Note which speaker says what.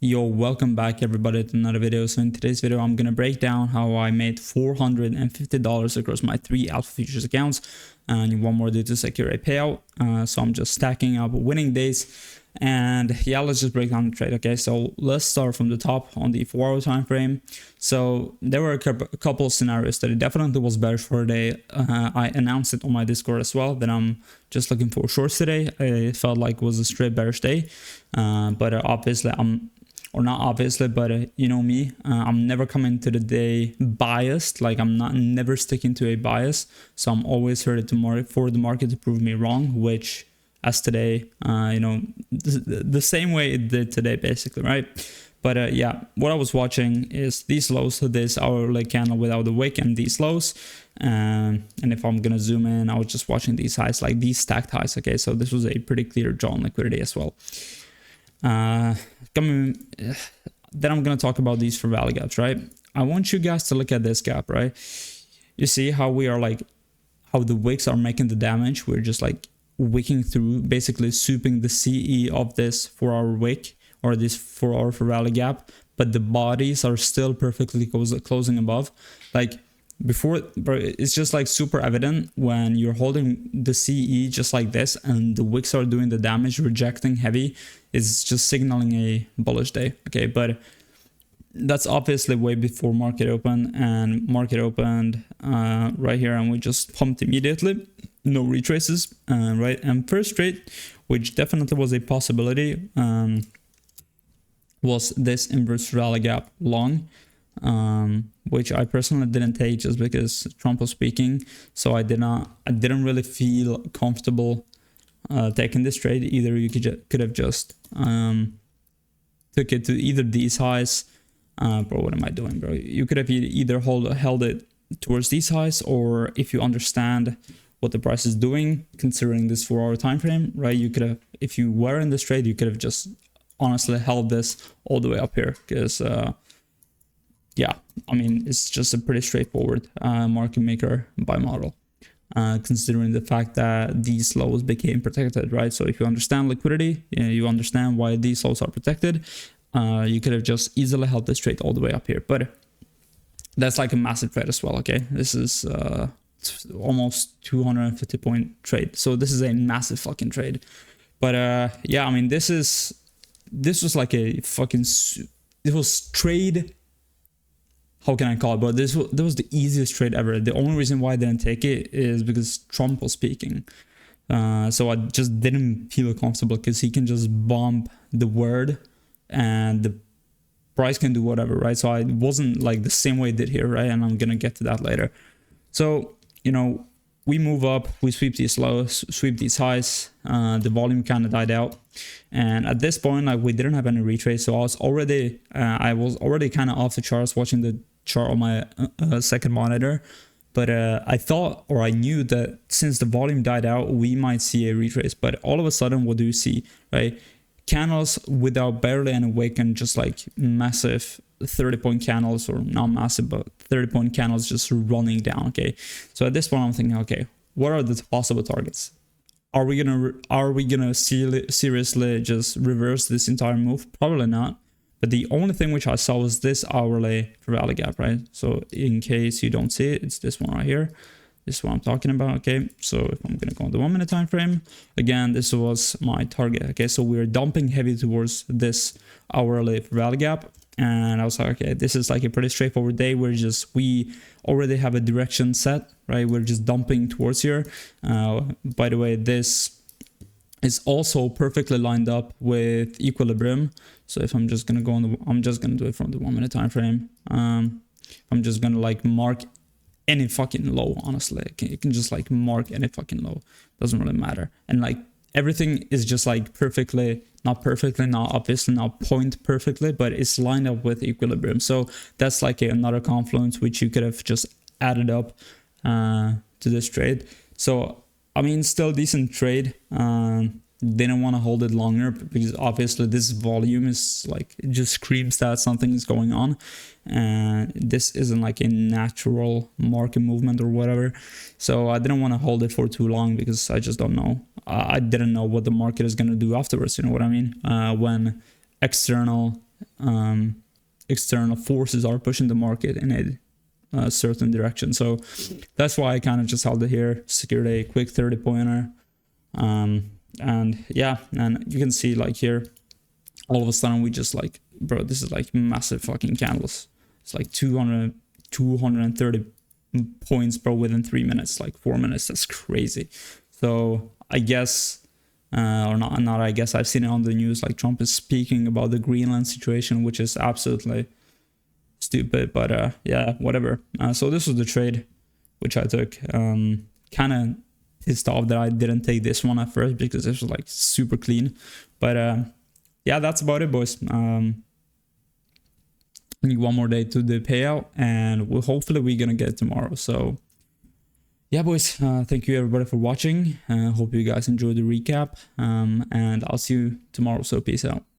Speaker 1: Yo, welcome back everybody to another video. So in today's video, I'm going to break down how I made $450 across my 3 Alpha Futures accounts and one more day to secure a payout. So I'm just stacking up winning days. And yeah, let's just break down the trade. Okay, so let's start from the top on the 4-hour time frame. So there were a couple of scenarios that it definitely was bearish for a day. I announced it on my Discord as well that I'm just looking for shorts today. It felt like it was a straight bearish day, but obviously or not obviously, but you know me, I'm never coming to the day biased. Like I'm never sticking to a bias. So I'm always ready to for the market to prove me wrong, which as today, the same way it did today, basically, right? But yeah, what I was watching is these lows, so this hourly candle without the wick and these lows. And if I'm gonna zoom in, I was just watching these highs, like these stacked highs. Okay, so this was a pretty clear draw on liquidity as well. Then I'm gonna talk about these for value gaps, right? I want you guys to look at this gap, right? You see how we are like, how the wicks are making the damage. We're just like wicking through, basically swooping the CE of this 4-hour wick or this 4-hour for rally gap, but the bodies are still perfectly closing above. Like before, bro, it's just like super evident when you're holding the CE just like this and the wicks are doing the damage, rejecting heavy. It's just signaling a bullish day. Okay, but that's obviously way before market open, and market opened right here and we just pumped immediately, no retraces, right? And first trade, which definitely was a possibility, was this inverse rally gap long, which I personally didn't take just because Trump was speaking. So I didn't really feel comfortable taking this trade. Either you could have just took it to either these highs. Bro, what am I doing, bro? You could have either held it towards these highs, or if you understand what the price is doing, considering this 4-hour time frame, right? You could have, if you were in this trade, you could have just honestly held this all the way up here, because yeah, I mean, it's just a pretty straightforward market maker buy model, considering the fact that these lows became protected, right? So if you understand liquidity, you understand why these lows are protected. You could have just easily held this trade all the way up here, but that's like a massive trade as well. Okay, this is almost 250 point trade, so this is a massive fucking trade. But yeah, I mean, this was like a fucking, it was trade, how can I call it? But this was the easiest trade ever. The only reason why I didn't take it is because Trump was speaking. So I just didn't feel comfortable, because he can just bomb the word and the price can do whatever, right? So I wasn't like the same way it did here, right? And I'm gonna get to that later. So, you know, we move up, we sweep these lows, sweep these highs, the volume kind of died out, and at this point, like, we didn't have any retrace, so I was already kind of off the charts watching the chart on my second monitor. But I thought, or I knew that since the volume died out, we might see a retrace. But all of a sudden, what do you see, right? Candles without barely any wick, and just like massive 30-point candles, or not massive, but 30-point candles just running down. Okay, so at this point I'm thinking, okay, what are the possible targets? Are we gonna seriously just reverse this entire move? Probably not. But the only thing which I saw was this hourly rally gap, right? So in case you don't see it, it's this one right here. This is what I'm talking about. Okay, so if I'm gonna go on the 1-minute time frame, again, this was my target. Okay, so we're dumping heavy towards this hourly rally gap, and I was like, okay, this is like a pretty straightforward day. We already have a direction set, right? We're just dumping towards here. By the way, this is also perfectly lined up with equilibrium. So if I'm just gonna go on I'm just gonna do it from the 1-minute time frame. I'm just gonna like mark any fucking low, honestly. You can just like mark any fucking low, doesn't really matter. And like everything is just like not obviously not point perfectly, but it's lined up with equilibrium. So that's like another confluence which you could have just added up to this trade. So I mean, still decent trade. Didn't want to hold it longer because obviously this volume is like, it just screams that something is going on, and this isn't like a natural market movement or whatever. So I didn't want to hold it for too long because I just don't know. I didn't know what the market is going to do afterwards, you know what I mean? When external external forces are pushing the market in a certain direction. So that's why I kind of just held it here, secured a quick 30 pointer. And yeah, and you can see like here, all of a sudden we just like, bro, this is like massive fucking candles. It's like 230 points, bro, within 3 minutes, like 4 minutes. That's crazy. So I guess, or not I guess, I've seen it on the news, like Trump is speaking about the Greenland situation, which is absolutely stupid, but yeah, whatever. So this was the trade which I took. Kind of pissed off that I didn't take this one at first because this was like super clean, but yeah, that's about it, boys. I need one more day to the payout, and hopefully we're gonna get it tomorrow. So yeah, boys, thank you everybody for watching. Hope you guys enjoyed the recap, and I'll see you tomorrow. So peace out.